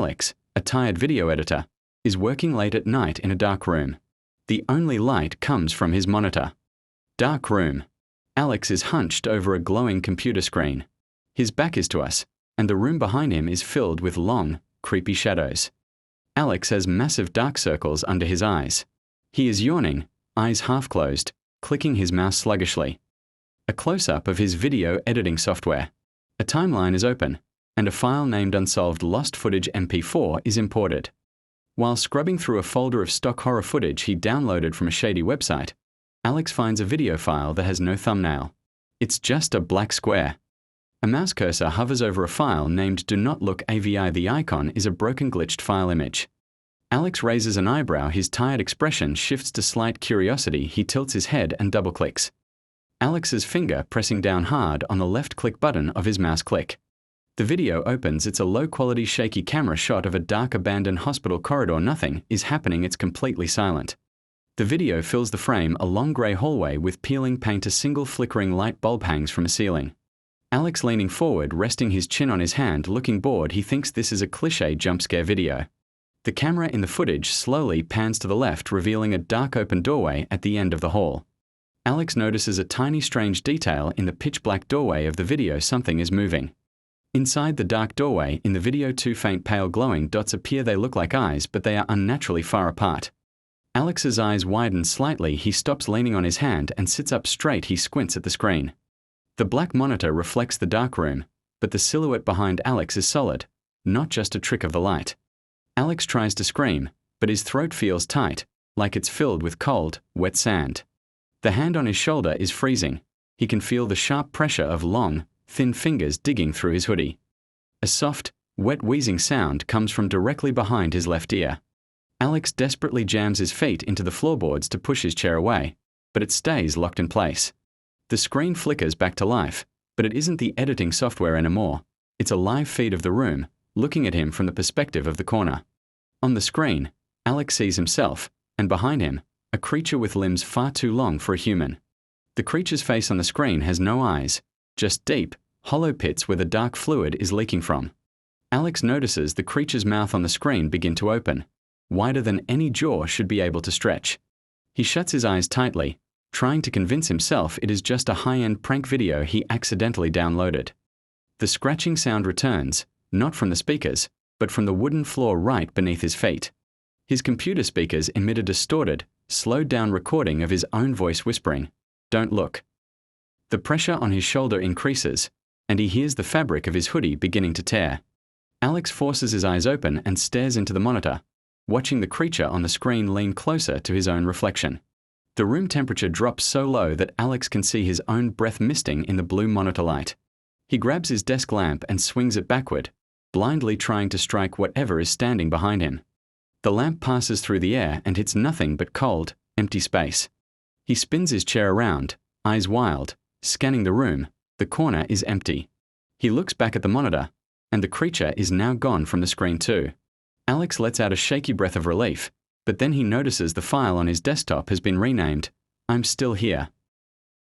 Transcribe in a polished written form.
Alex, a tired video editor, is working late at night in a dark room. The only light comes from his monitor. Dark room. Alex is hunched over a glowing computer screen. His back is to us, and the room behind him is filled with long, creepy shadows. Alex has massive dark circles under his eyes. He is yawning, eyes half closed, clicking his mouse sluggishly. A close-up of his video editing software. A timeline is open, and a file named Unsolved Lost Footage MP4 is imported. While scrubbing through a folder of stock horror footage he downloaded from a shady website, Alex finds a video file that has no thumbnail. It's just a black square. A mouse cursor hovers over a file named Do Not Look AVI. The icon is a broken, glitched file image. Alex raises an eyebrow. His tired expression shifts to slight curiosity. He tilts his head and double-clicks. Alex's finger pressing down hard on the left click button of his mouse click. The video opens. It's a low-quality, shaky camera shot of a dark, abandoned hospital corridor. Nothing is happening. It's completely silent. The video fills the frame, a long grey hallway with peeling paint. A single flickering light bulb hangs from a ceiling. Alex leaning forward, resting his chin on his hand, looking bored. He thinks this is a cliché jump scare video. The camera in the footage slowly pans to the left, revealing a dark open doorway at the end of the hall. Alex notices a tiny strange detail in the pitch-black doorway of the video. Something is moving. Inside the dark doorway, in the video, two faint pale glowing dots appear. They look like eyes, but they are unnaturally far apart. Alex's eyes widen slightly. He stops leaning on his hand and sits up straight. He squints at the screen. The black monitor reflects the dark room, but the silhouette behind Alex is solid, not just a trick of the light. Alex tries to scream, but his throat feels tight, like it's filled with cold, wet sand. The hand on his shoulder is freezing. He can feel the sharp pressure of long, thin fingers digging through his hoodie. A soft, wet wheezing sound comes from directly behind his left ear. Alex desperately jams his feet into the floorboards to push his chair away, but it stays locked in place. The screen flickers back to life, but it isn't the editing software anymore. It's a live feed of the room, looking at him from the perspective of the corner. On the screen, Alex sees himself, and behind him, a creature with limbs far too long for a human. The creature's face on the screen has no eyes, just deep, hollow pits where the dark fluid is leaking from. Alex notices the creature's mouth on the screen begin to open, wider than any jaw should be able to stretch. He shuts his eyes tightly, trying to convince himself it is just a high-end prank video he accidentally downloaded. The scratching sound returns, not from the speakers, but from the wooden floor right beneath his feet. His computer speakers emit a distorted, slowed-down recording of his own voice whispering, "Don't look." The pressure on his shoulder increases, and he hears the fabric of his hoodie beginning to tear. Alex forces his eyes open and stares into the monitor, watching the creature on the screen lean closer to his own reflection. The room temperature drops so low that Alex can see his own breath misting in the blue monitor light. He grabs his desk lamp and swings it backward, blindly trying to strike whatever is standing behind him. The lamp passes through the air and hits nothing but cold, empty space. He spins his chair around, eyes wild, scanning the room. The corner is empty. He looks back at the monitor, and the creature is now gone from the screen too. Alex lets out a shaky breath of relief, but then he notices the file on his desktop has been renamed, "I'm Still Here,"